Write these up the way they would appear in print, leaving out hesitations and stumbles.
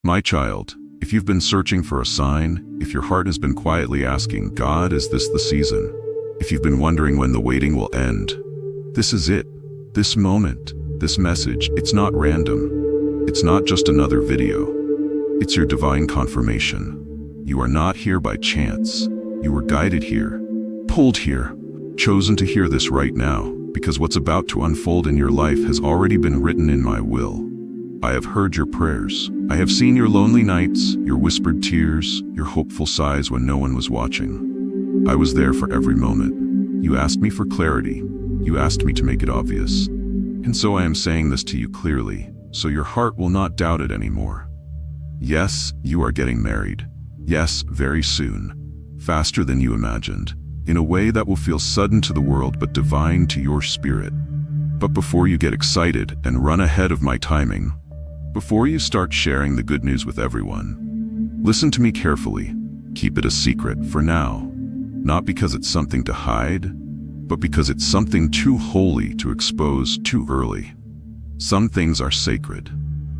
My child, if you've been searching for a sign, if your heart has been quietly asking, God, is this the season? If you've been wondering when the waiting will end, this is it. This moment, this message, it's not random. It's not just another video. It's your divine confirmation. You are not here by chance. You were guided here, pulled here, chosen to hear this right now, because what's about to unfold in your life has already been written in my will. I have heard your prayers. I have seen your lonely nights, your whispered tears, your hopeful sighs when no one was watching. I was there for every moment. You asked me for clarity. You asked me to make it obvious. And so I am saying this to you clearly, so your heart will not doubt it anymore. Yes, you are getting married. Yes, very soon. Faster than you imagined. In a way that will feel sudden to the world but divine to your spirit. But before you get excited and run ahead of my timing, before you start sharing the good news with everyone, listen to me carefully. Keep it a secret for now. Not because it's something to hide, but because it's something too holy to expose too early. Some things are sacred,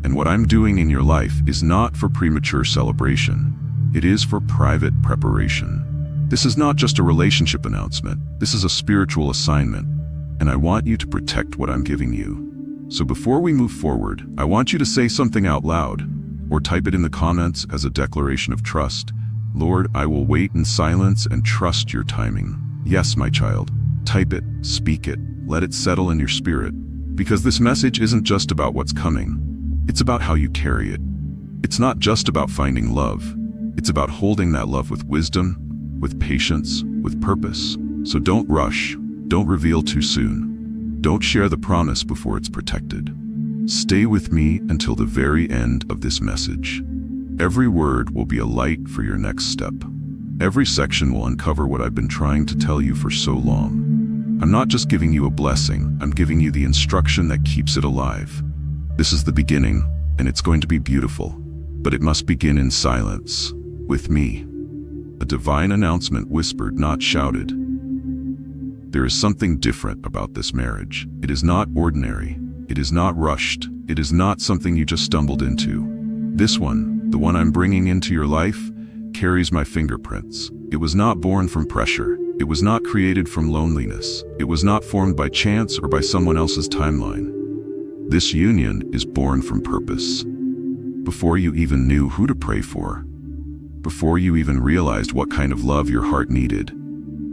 and what I'm doing in your life is not for premature celebration. It is for private preparation. This is not just a relationship announcement. This is a spiritual assignment, and I want you to protect what I'm giving you. So before we move forward, I want you to say something out loud, or type it in the comments as a declaration of trust. Lord, I will wait in silence and trust your timing. Yes, my child. Type it, speak it, let it settle in your spirit. Because this message isn't just about what's coming. It's about how you carry it. It's not just about finding love. It's about holding that love with wisdom, with patience, with purpose. So don't rush. Don't reveal too soon. Don't share the promise before it's protected. Stay with me until the very end of this message. Every word will be a light for your next step. Every section will uncover what I've been trying to tell you for so long. I'm not just giving you a blessing, I'm giving you the instruction that keeps it alive. This is the beginning, and it's going to be beautiful. But it must begin in silence, with me. A divine announcement whispered, not shouted. There is something different about this marriage. It is not ordinary. It is not rushed. It is not something you just stumbled into. This one, the one I'm bringing into your life, carries my fingerprints. It was not born from pressure. It was not created from loneliness. It was not formed by chance or by someone else's timeline. This union is born from purpose. Before you even knew who to pray for, before you even realized what kind of love your heart needed,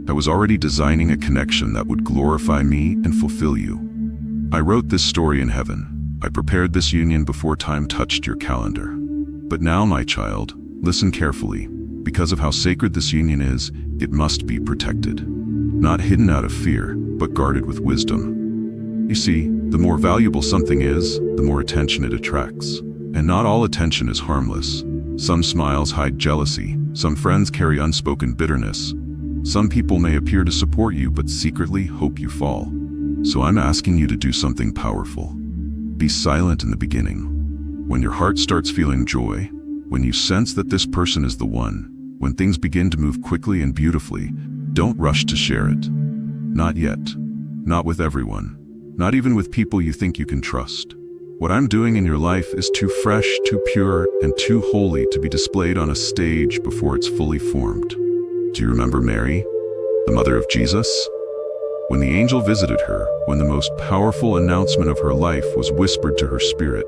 I was already designing a connection that would glorify me and fulfill you. I wrote this story in heaven. I prepared this union before time touched your calendar. But now, my child, listen carefully. Because of how sacred this union is, it must be protected. Not hidden out of fear, but guarded with wisdom. You see, the more valuable something is, the more attention it attracts. And not all attention is harmless. Some smiles hide jealousy. Some friends carry unspoken bitterness. Some people may appear to support you, but secretly hope you fall. So I'm asking you to do something powerful. Be silent in the beginning. When your heart starts feeling joy, when you sense that this person is the one, when things begin to move quickly and beautifully, don't rush to share it. Not yet. Not with everyone. Not even with people you think you can trust. What I'm doing in your life is too fresh, too pure, and too holy to be displayed on a stage before it's fully formed. Do you remember Mary, the mother of Jesus? When the angel visited her, when the most powerful announcement of her life was whispered to her spirit,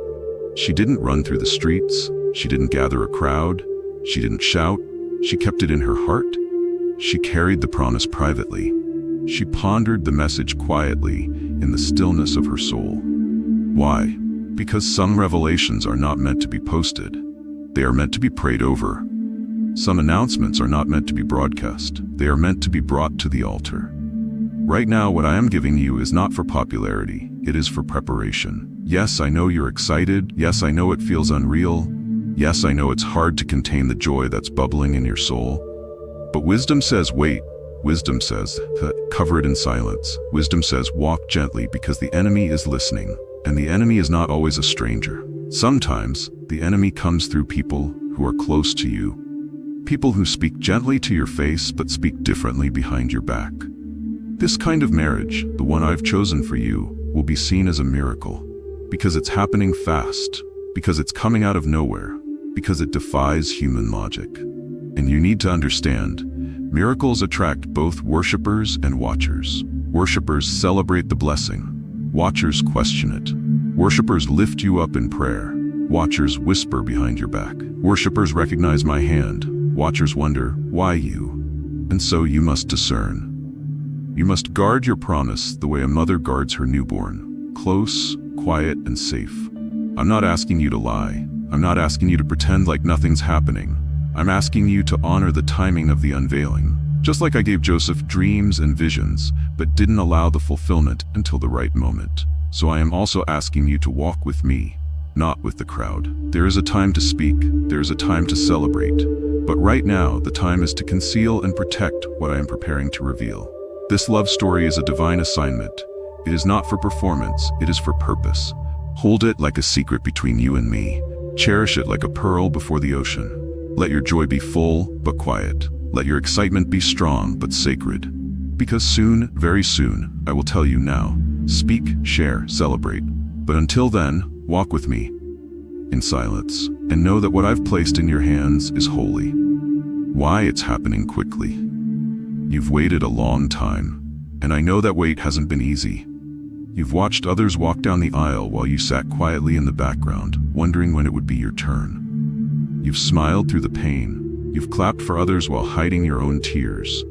she didn't run through the streets, she didn't gather a crowd, she didn't shout, she kept it in her heart. She carried the promise privately. She pondered the message quietly in the stillness of her soul. Why? Because some revelations are not meant to be posted. They are meant to be prayed over. Some announcements are not meant to be broadcast. They are meant to be brought to the altar. Right now, what I am giving you is not for popularity. It is for preparation. Yes, I know you're excited. Yes, I know it feels unreal. Yes, I know it's hard to contain the joy that's bubbling in your soul. But wisdom says wait. Wisdom says cover it in silence. Wisdom says walk gently because the enemy is listening. And the enemy is not always a stranger. Sometimes the enemy comes through people who are close to you. People who speak gently to your face but speak differently behind your back. This kind of marriage, the one I've chosen for you, will be seen as a miracle. Because it's happening fast. Because it's coming out of nowhere. Because it defies human logic. And you need to understand, miracles attract both worshipers and watchers. Worshipers celebrate the blessing. Watchers question it. Worshipers lift you up in prayer. Watchers whisper behind your back. Worshipers recognize my hand. Watchers wonder, why you? And so you must discern. You must guard your promise the way a mother guards her newborn. Close, quiet, and safe. I'm not asking you to lie. I'm not asking you to pretend like nothing's happening. I'm asking you to honor the timing of the unveiling. Just like I gave Joseph dreams and visions, but didn't allow the fulfillment until the right moment. So I am also asking you to walk with me, not with the crowd. There is a time to speak, there is a time to celebrate. But right now, the time is to conceal and protect what I am preparing to reveal. This love story is a divine assignment. It is not for performance, it is for purpose. Hold it like a secret between you and me. Cherish it like a pearl before the ocean. Let your joy be full, but quiet. Let your excitement be strong, but sacred. Because soon, very soon, I will tell you now. Speak, share, celebrate. But until then, walk with me in silence, and know that what I've placed in your hands is holy. Why it's happening quickly. You've waited a long time, and I know that wait hasn't been easy. You've watched others walk down the aisle while you sat quietly in the background, wondering when it would be your turn. You've smiled through the pain. You've clapped for others while hiding your own tears.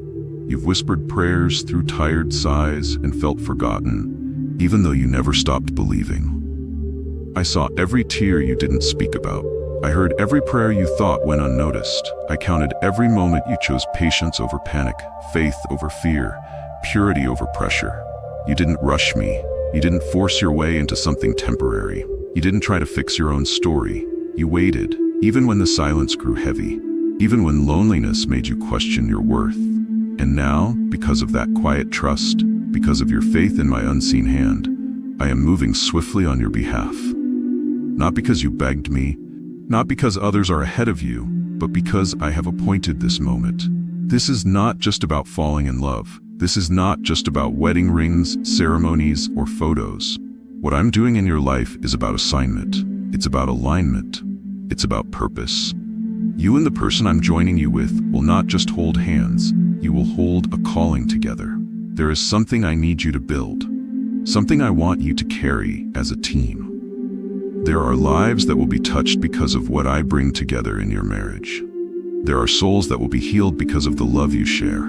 You've whispered prayers through tired sighs and felt forgotten, even though you never stopped believing. I saw every tear you didn't speak about. I heard every prayer you thought went unnoticed. I counted every moment you chose patience over panic, faith over fear, purity over pressure. You didn't rush me. You didn't force your way into something temporary. You didn't try to fix your own story. You waited, even when the silence grew heavy. Even when loneliness made you question your worth. And now, because of that quiet trust, because of your faith in my unseen hand, I am moving swiftly on your behalf. Not because you begged me, not because others are ahead of you, but because I have appointed this moment. This is not just about falling in love. This is not just about wedding rings, ceremonies, or photos. What I'm doing in your life is about assignment. It's about alignment. It's about purpose. You and the person I'm joining you with will not just hold hands, you will hold a calling together. There is something I need you to build, something I want you to carry as a team. There are lives that will be touched because of what I bring together in your marriage. There are souls that will be healed because of the love you share.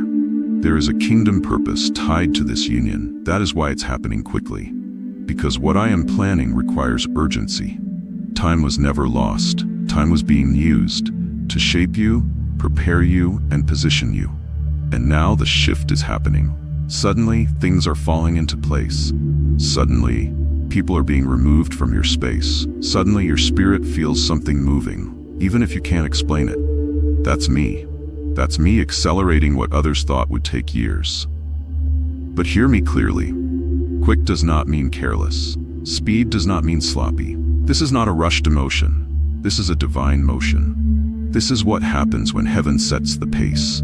There is a kingdom purpose tied to this union. That is why it's happening quickly. Because what I am planning requires urgency. Time was never lost. Time was being used to shape you, prepare you, and position you. And now the shift is happening. Suddenly, things are falling into place. Suddenly, people are being removed from your space. Suddenly, your spirit feels something moving, even if you can't explain it. That's me. That's me accelerating what others thought would take years. But hear me clearly. Quick does not mean careless. Speed does not mean sloppy. This is not a rushed emotion. This is a divine motion. This is what happens when heaven sets the pace.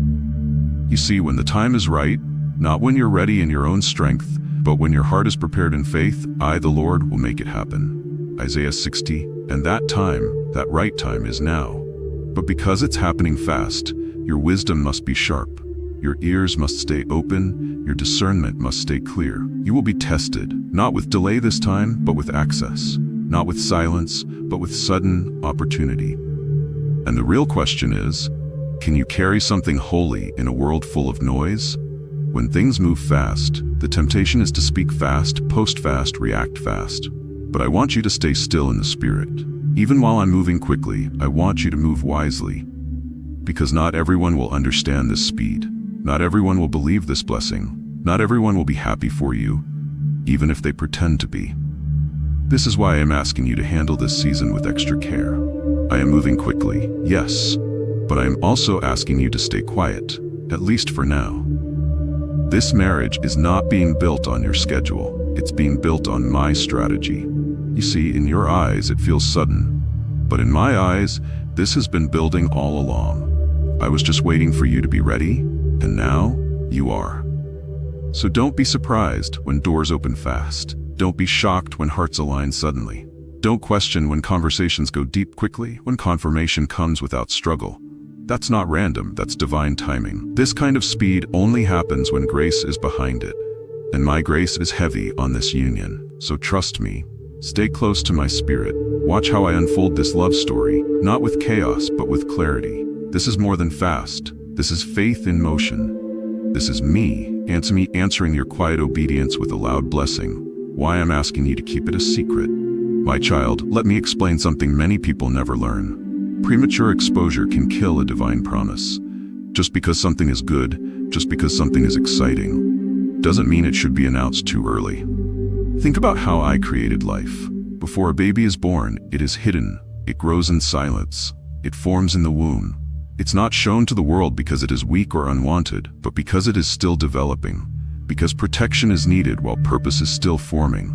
You see, when the time is right, not when you're ready in your own strength, but when your heart is prepared in faith, I, the Lord, will make it happen. Isaiah 60, and that time, that right time is now. But because it's happening fast, your wisdom must be sharp. Your ears must stay open, your discernment must stay clear. You will be tested, not with delay this time, but with access. Not with silence, but with sudden opportunity. And the real question is, can you carry something holy in a world full of noise? When things move fast, the temptation is to speak fast, post fast, react fast. But I want you to stay still in the spirit. Even while I'm moving quickly, I want you to move wisely. Because not everyone will understand this speed. Not everyone will believe this blessing. Not everyone will be happy for you, even if they pretend to be. This is why I am asking you to handle this season with extra care. I am moving quickly, yes, but I am also asking you to stay quiet, at least for now. This marriage is not being built on your schedule. It's being built on my strategy. You see, in your eyes, it feels sudden. But in my eyes, this has been building all along. I was just waiting for you to be ready, and now you are. So don't be surprised when doors open fast. Don't be shocked when hearts align suddenly. Don't question when conversations go deep quickly, when confirmation comes without struggle. That's not random, that's divine timing. This kind of speed only happens when grace is behind it. And my grace is heavy on this union. So trust me. Stay close to my spirit. Watch how I unfold this love story, not with chaos, but with clarity. This is more than fast. This is faith in motion. This is me answering your quiet obedience with a loud blessing. Why I'm asking you to keep it a secret. My child, let me explain something many people never learn. Premature exposure can kill a divine promise. Just because something is good, just because something is exciting, doesn't mean it should be announced too early. Think about how I created life. Before a baby is born, it is hidden. It grows in silence. It forms in the womb. It's not shown to the world because it is weak or unwanted, but because it is still developing. Because protection is needed while purpose is still forming.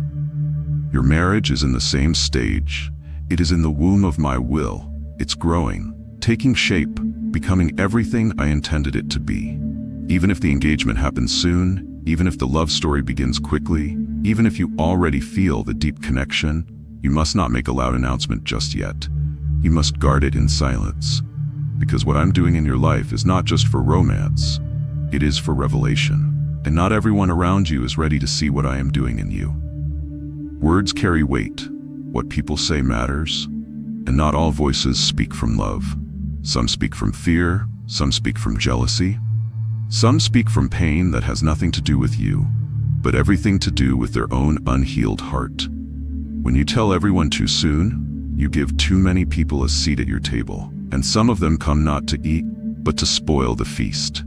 Your marriage is in the same stage. It is in the womb of my will. It's growing, taking shape, becoming everything I intended it to be. Even if the engagement happens soon, even if the love story begins quickly, even if you already feel the deep connection, you must not make a loud announcement just yet. You must guard it in silence. Because what I'm doing in your life is not just for romance, it is for revelation. And not everyone around you is ready to see what I am doing in you. Words carry weight. What people say matters. And not all voices speak from love. Some speak from fear, some speak from jealousy. Some speak from pain that has nothing to do with you, but everything to do with their own unhealed heart. When you tell everyone too soon, you give too many people a seat at your table, and some of them come not to eat, but to spoil the feast.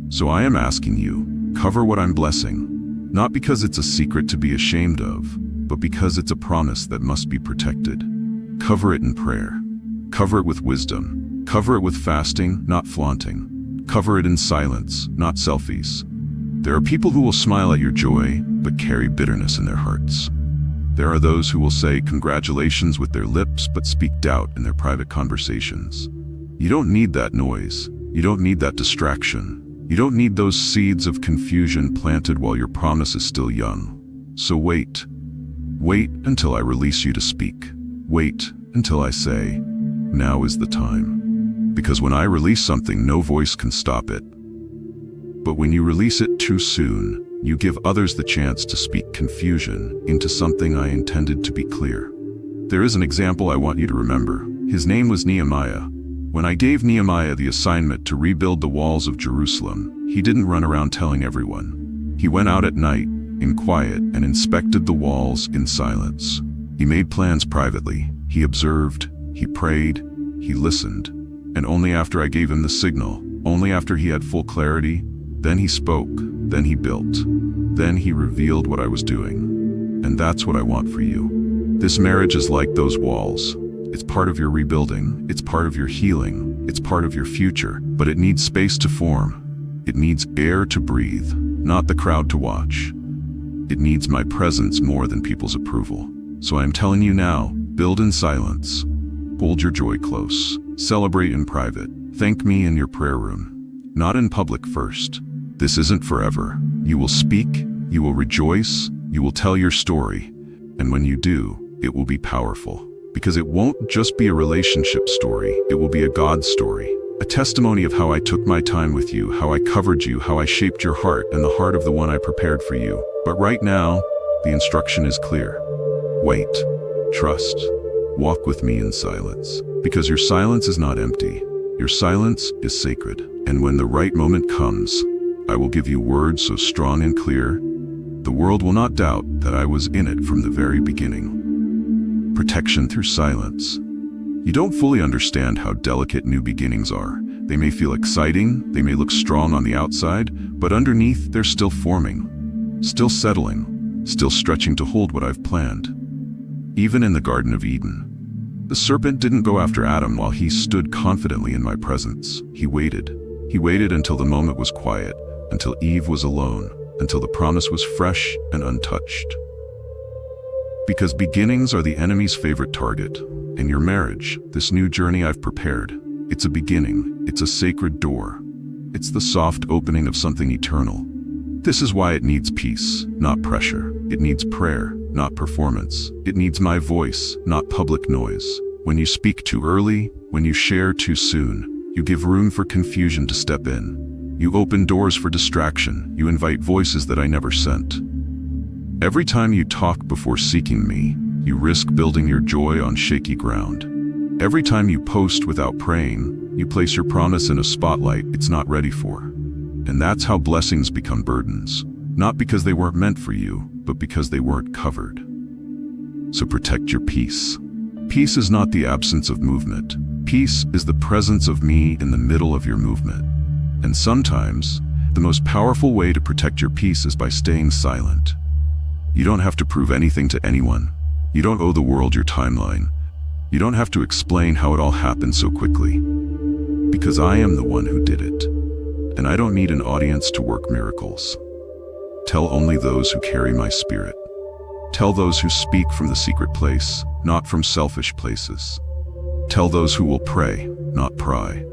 So I am asking you, cover what I'm blessing, not because it's a secret to be ashamed of, but because it's a promise that must be protected. Cover it in prayer. Cover it with wisdom. Cover it with fasting, not flaunting. Cover it in silence, not selfies. There are people who will smile at your joy, but carry bitterness in their hearts. There are those who will say congratulations with their lips, but speak doubt in their private conversations. You don't need that noise. You don't need that distraction. You don't need those seeds of confusion planted while your promise is still young. So wait. Wait until I release you to speak. Wait until I say, now is the time. Because when I release something, no voice can stop it. But when you release it too soon, you give others the chance to speak confusion into something I intended to be clear. There is an example I want you to remember. His name was Nehemiah. When I gave Nehemiah the assignment to rebuild the walls of Jerusalem, he didn't run around telling everyone. He went out at night, in quiet, and inspected the walls in silence. He made plans privately. He observed, he prayed, he listened. And only after I gave him the signal, only after he had full clarity, then he spoke, then he built, then he revealed what I was doing. And that's what I want for you. This marriage is like those walls. It's part of your rebuilding, it's part of your healing, it's part of your future, but it needs space to form. It needs air to breathe, not the crowd to watch. It needs my presence more than people's approval. So I am telling you now, build in silence. Hold your joy close. Celebrate in private. Thank me in your prayer room. Not in public first. This isn't forever. You will speak, you will rejoice, you will tell your story. And when you do, it will be powerful. Because it won't just be a relationship story, it will be a God story. A testimony of how I took my time with you, how I covered you, how I shaped your heart and the heart of the one I prepared for you. But right now, the instruction is clear. Wait. Trust. Walk with me in silence. Because your silence is not empty. Your silence is sacred. And when the right moment comes, I will give you words so strong and clear, the world will not doubt that I was in it from the very beginning. Protection through silence. You don't fully understand how delicate new beginnings are. They may feel exciting, they may look strong on the outside, but underneath they're still forming, still settling, still stretching to hold what I've planned. Even in the Garden of Eden, the serpent didn't go after Adam while he stood confidently in my presence. He waited. He waited until the moment was quiet, until Eve was alone, until the promise was fresh and untouched. Because beginnings are the enemy's favorite target. In your marriage, this new journey I've prepared, it's a beginning, it's a sacred door. It's the soft opening of something eternal. This is why it needs peace, not pressure. It needs prayer, not performance. It needs my voice, not public noise. When you speak too early, when you share too soon, you give room for confusion to step in. You open doors for distraction. You invite voices that I never sent. Every time you talk before seeking me, you risk building your joy on shaky ground. Every time you post without praying, you place your promise in a spotlight it's not ready for. And that's how blessings become burdens. Not because they weren't meant for you, but because they weren't covered. So protect your peace. Peace is not the absence of movement. Peace is the presence of me in the middle of your movement. And sometimes, the most powerful way to protect your peace is by staying silent. You don't have to prove anything to anyone. You don't owe the world your timeline. You don't have to explain how it all happened so quickly. Because I am the one who did it. And I don't need an audience to work miracles. Tell only those who carry my spirit. Tell those who speak from the secret place, not from selfish places. Tell those who will pray, not pry.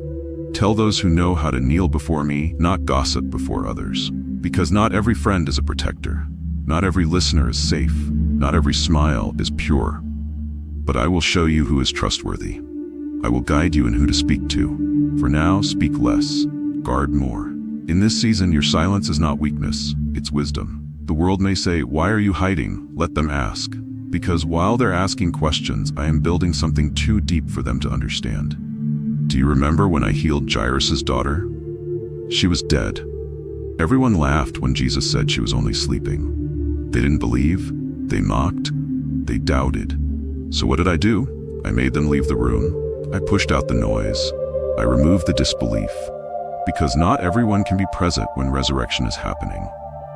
Tell those who know how to kneel before me, not gossip before others. Because not every friend is a protector. Not every listener is safe. Not every smile is pure. But I will show you who is trustworthy. I will guide you in who to speak to. For now, speak less. Guard more. In this season, your silence is not weakness, it's wisdom. The world may say, "Why are you hiding?" Let them ask. Because while they're asking questions, I am building something too deep for them to understand. Do you remember when I healed Jairus' daughter? She was dead. Everyone laughed when Jesus said she was only sleeping. They didn't believe, they mocked, they doubted. So what did I do? I made them leave the room. I pushed out the noise. I removed the disbelief. Because not everyone can be present when resurrection is happening.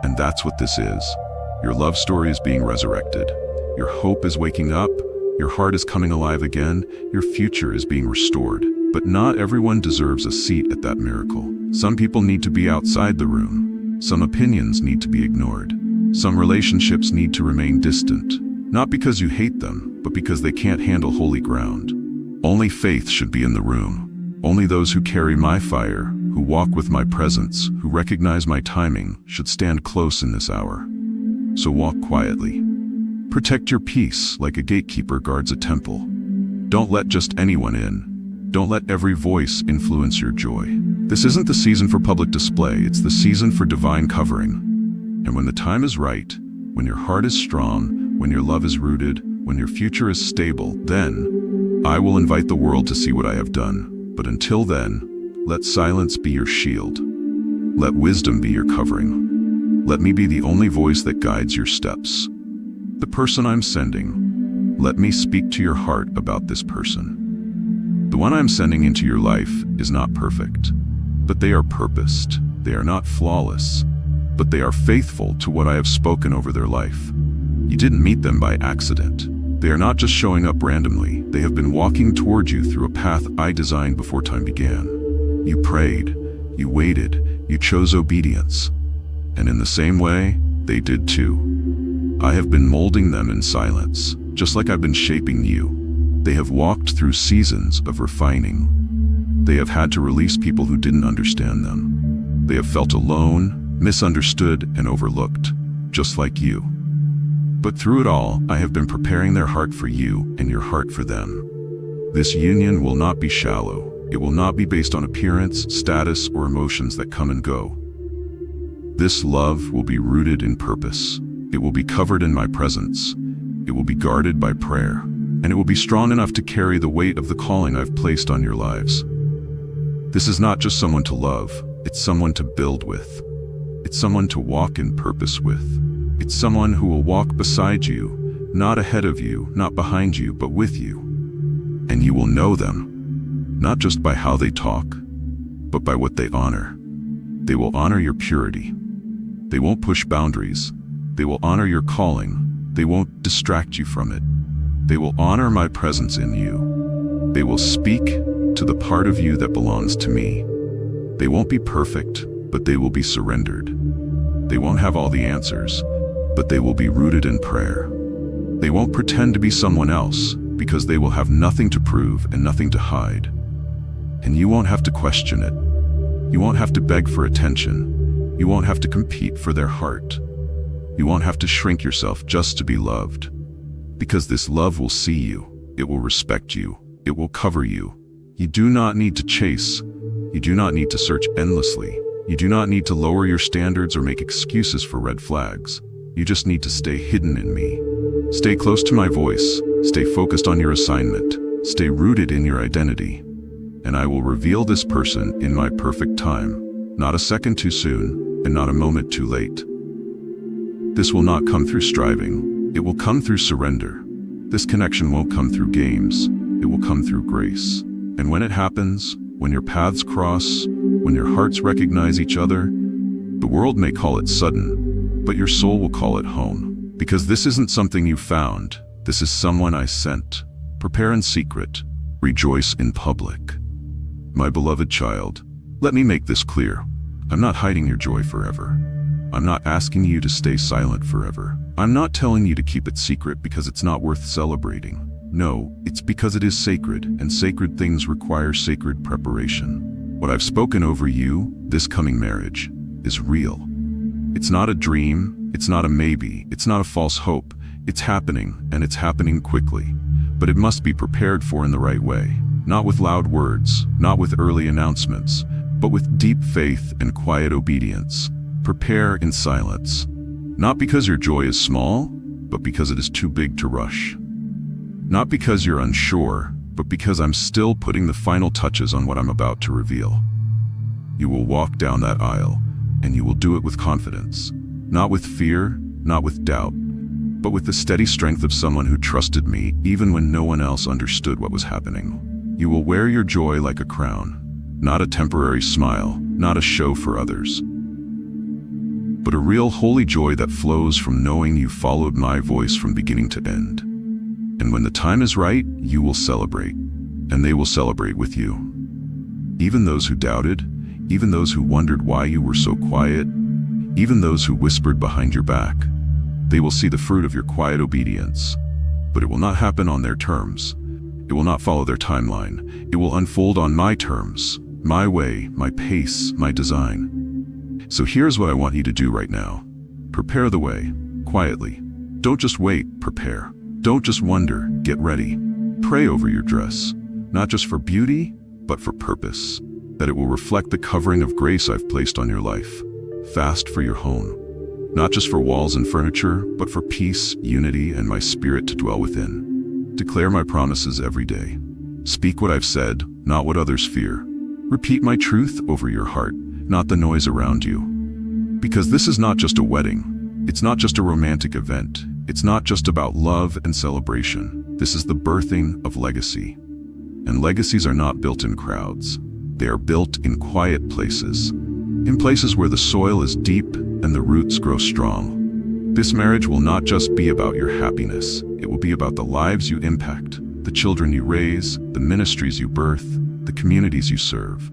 And that's what this is. Your love story is being resurrected. Your hope is waking up. Your heart is coming alive again. Your future is being restored. But not everyone deserves a seat at that miracle. Some people need to be outside the room. Some opinions need to be ignored. Some relationships need to remain distant. Not because you hate them, but because they can't handle holy ground. Only faith should be in the room. Only those who carry my fire, who walk with my presence, who recognize my timing, should stand close in this hour. So walk quietly. Protect your peace like a gatekeeper guards a temple. Don't let just anyone in. Don't let every voice influence your joy. This isn't the season for public display, it's the season for divine covering. And when the time is right, when your heart is strong, when your love is rooted, when your future is stable, then I will invite the world to see what I have done. But until then, let silence be your shield. Let wisdom be your covering. Let me be the only voice that guides your steps. The person I'm sending, let me speak to your heart about this person. The one I'm sending into your life is not perfect, but they are purposed. They are not flawless, but they are faithful to what I have spoken over their life. You didn't meet them by accident. They are not just showing up randomly. They have been walking toward you through a path I designed before time began. You prayed, you waited, you chose obedience. And in the same way, they did too. I have been molding them in silence, just like I've been shaping you. They have walked through seasons of refining. They have had to release people who didn't understand them. They have felt alone, misunderstood, and overlooked, just like you. But through it all, I have been preparing their heart for you and your heart for them. This union will not be shallow. It will not be based on appearance, status, or emotions that come and go. This love will be rooted in purpose. It will be covered in my presence. It will be guarded by prayer. And it will be strong enough to carry the weight of the calling I've placed on your lives. This is not just someone to love. It's someone to build with. It's someone to walk in purpose with. It's someone who will walk beside you, not ahead of you, not behind you, but with you. And you will know them, not just by how they talk, but by what they honor. They will honor your purity. They won't push boundaries. They will honor your calling. They won't distract you from it. They will honor my presence in you. They will speak to the part of you that belongs to me. They won't be perfect, but they will be surrendered. They won't have all the answers, but they will be rooted in prayer. They won't pretend to be someone else, because they will have nothing to prove and nothing to hide. And you won't have to question it. You won't have to beg for attention. You won't have to compete for their heart. You won't have to shrink yourself just to be loved. Because this love will see you, it will respect you, it will cover you. You do not need to chase. You do not need to search endlessly. You do not need to lower your standards or make excuses for red flags. You just need to stay hidden in me. Stay close to my voice. Stay focused on your assignment. Stay rooted in your identity. And I will reveal this person in my perfect time, not a second too soon and not a moment too late. This will not come through striving. It will come through surrender. This connection won't come through games. It will come through grace. And when it happens, when your paths cross, when your hearts recognize each other, the world may call it sudden, but your soul will call it home. Because this isn't something you found. This is someone I sent. Prepare in secret. Rejoice in public. My beloved child, let me make this clear. I'm not hiding your joy forever. I'm not asking you to stay silent forever. I'm not telling you to keep it secret because it's not worth celebrating. No, it's because it is sacred, and sacred things require sacred preparation. What I've spoken over you, this coming marriage, is real. It's not a dream, it's not a maybe, it's not a false hope. It's happening, and it's happening quickly. But it must be prepared for in the right way. Not with loud words, not with early announcements, but with deep faith and quiet obedience. Prepare in silence. Not because your joy is small, but because it is too big to rush. Not because you're unsure, but because I'm still putting the final touches on what I'm about to reveal. You will walk down that aisle, and you will do it with confidence. Not with fear, not with doubt, but with the steady strength of someone who trusted me even when no one else understood what was happening. You will wear your joy like a crown, not a temporary smile, not a show for others, but a real holy joy that flows from knowing you followed my voice from beginning to end. And when the time is right, you will celebrate, and they will celebrate with you. Even those who doubted, even those who wondered why you were so quiet, even those who whispered behind your back, they will see the fruit of your quiet obedience. But it will not happen on their terms. It will not follow their timeline. It will unfold on my terms, my way, my pace, my design. So here's what I want you to do right now. Prepare the way, quietly. Don't just wait, prepare. Don't just wonder, get ready. Pray over your dress, not just for beauty, but for purpose, that it will reflect the covering of grace I've placed on your life. Fast for your home, not just for walls and furniture, but for peace, unity, and my spirit to dwell within. Declare my promises every day. Speak what I've said, not what others fear. Repeat my truth over your heart, not the noise around you. Because this is not just a wedding. It's not just a romantic event. It's not just about love and celebration. This is the birthing of legacy. And legacies are not built in crowds. They are built in quiet places. In places where the soil is deep and the roots grow strong. This marriage will not just be about your happiness. It will be about the lives you impact, the children you raise, the ministries you birth, the communities you serve.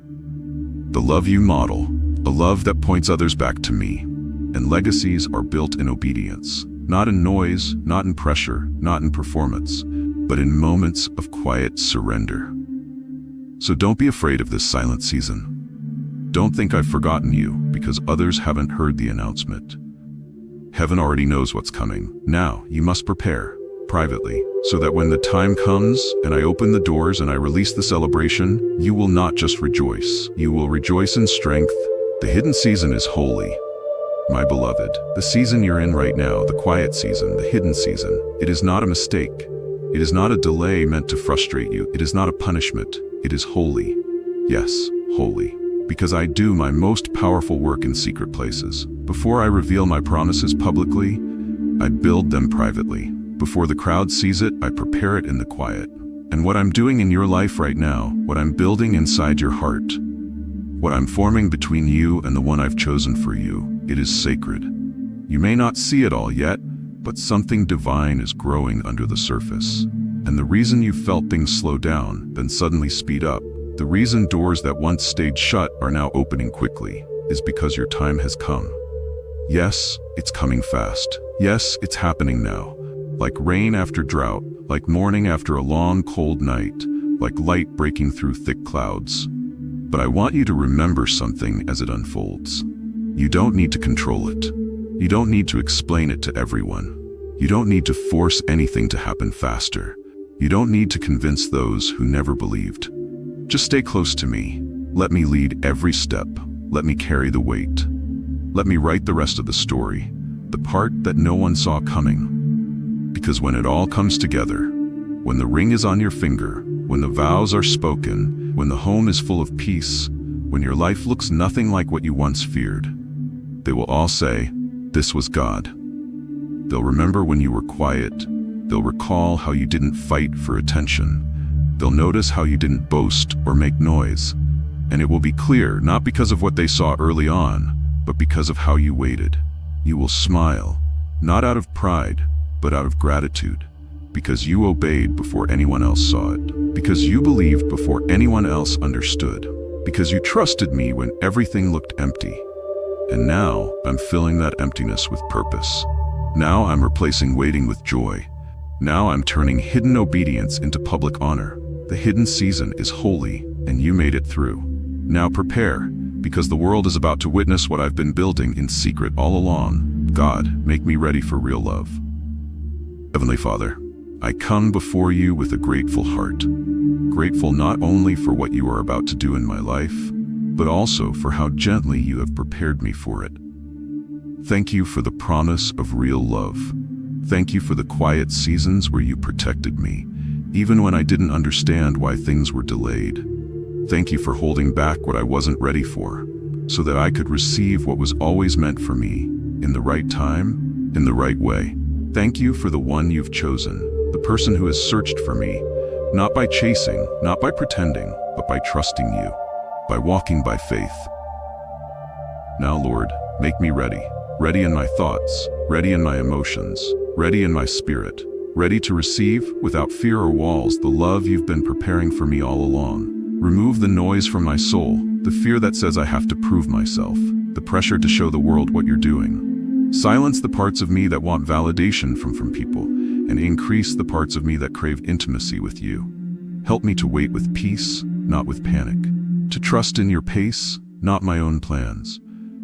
The love you model, a love that points others back to me. And legacies are built in obedience, not in noise, not in pressure, not in performance, but in moments of quiet surrender. So don't be afraid of this silent season. Don't think I've forgotten you because others haven't heard the announcement. Heaven already knows what's coming. Now you must prepare, privately, so that when the time comes and I open the doors and I release the celebration, you will not just rejoice. You will rejoice in strength. The hidden season is holy. My beloved, the season you're in right now, the quiet season, the hidden season, it is not a mistake. It is not a delay meant to frustrate you. It is not a punishment. It is holy. Yes, holy. Because I do my most powerful work in secret places. Before I reveal my promises publicly, I build them privately. Before the crowd sees it, I prepare it in the quiet. And what I'm doing in your life right now, what I'm building inside your heart, what I'm forming between you and the one I've chosen for you, it is sacred. You may not see it all yet, but something divine is growing under the surface. And the reason you felt things slow down, then suddenly speed up, the reason doors that once stayed shut are now opening quickly, is because your time has come. Yes, it's coming fast. Yes, it's happening now. Like rain after drought, like morning after a long cold night, like light breaking through thick clouds. But I want you to remember something as it unfolds. You don't need to control it. You don't need to explain it to everyone. You don't need to force anything to happen faster. You don't need to convince those who never believed. Just stay close to me. Let me lead every step. Let me carry the weight. Let me write the rest of the story, the part that no one saw coming. Because when it all comes together, when the ring is on your finger, when the vows are spoken, when the home is full of peace, when your life looks nothing like what you once feared, they will all say, "This was God." They'll remember when you were quiet. They'll recall how you didn't fight for attention. They'll notice how you didn't boast or make noise. And it will be clear, not because of what they saw early on, but because of how you waited. You will smile, not out of pride, but out of gratitude. Because you obeyed before anyone else saw it. Because you believed before anyone else understood. Because you trusted me when everything looked empty. And now I'm filling that emptiness with purpose. Now I'm replacing waiting with joy. Now I'm turning hidden obedience into public honor. The hidden season is holy, and you made it through. Now prepare, because the world is about to witness what I've been building in secret all along. God, make me ready for real love. Heavenly Father, I come before you with a grateful heart. Grateful not only for what you are about to do in my life, but also for how gently you have prepared me for it. Thank you for the promise of real love. Thank you for the quiet seasons where you protected me, even when I didn't understand why things were delayed. Thank you for holding back what I wasn't ready for, so that I could receive what was always meant for me, in the right time, in the right way. Thank you for the one you've chosen, the person who has searched for me, not by chasing, not by pretending, but by trusting you, by walking by faith. Now, Lord, make me ready. Ready in my thoughts, ready in my emotions, ready in my spirit, ready to receive, without fear or walls, the love you've been preparing for me all along. Remove the noise from my soul, the fear that says I have to prove myself, the pressure to show the world what you're doing. Silence the parts of me that want validation from people, and increase the parts of me that crave intimacy with you. Help me to wait with peace, not with panic, to trust in your pace, not my own plans,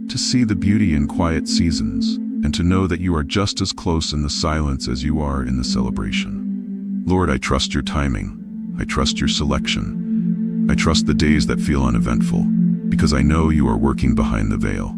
to see the beauty in quiet seasons, and to know that you are just as close in the silence as you are in the celebration. Lord, I trust your timing. I trust your selection. I trust the days that feel uneventful, because I know you are working behind the veil.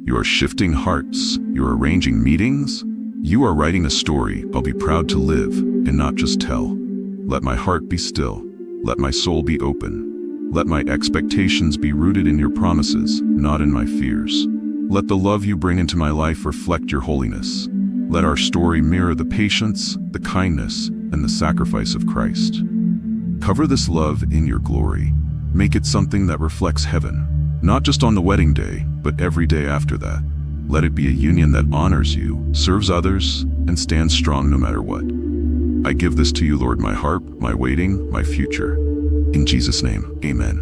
You are shifting hearts. You are arranging meetings. You are writing a story I'll be proud to live and not just tell. Let my heart be still. Let my soul be open. Let my expectations be rooted in your promises, not in my fears. Let the love you bring into my life reflect your holiness. Let our story mirror the patience, the kindness, and the sacrifice of Christ. Cover this love in your glory. Make it something that reflects heaven, not just on the wedding day, but every day after that. Let it be a union that honors you, serves others, and stands strong no matter what. I give this to you, Lord, my harp, my waiting, my future. In Jesus' name, amen.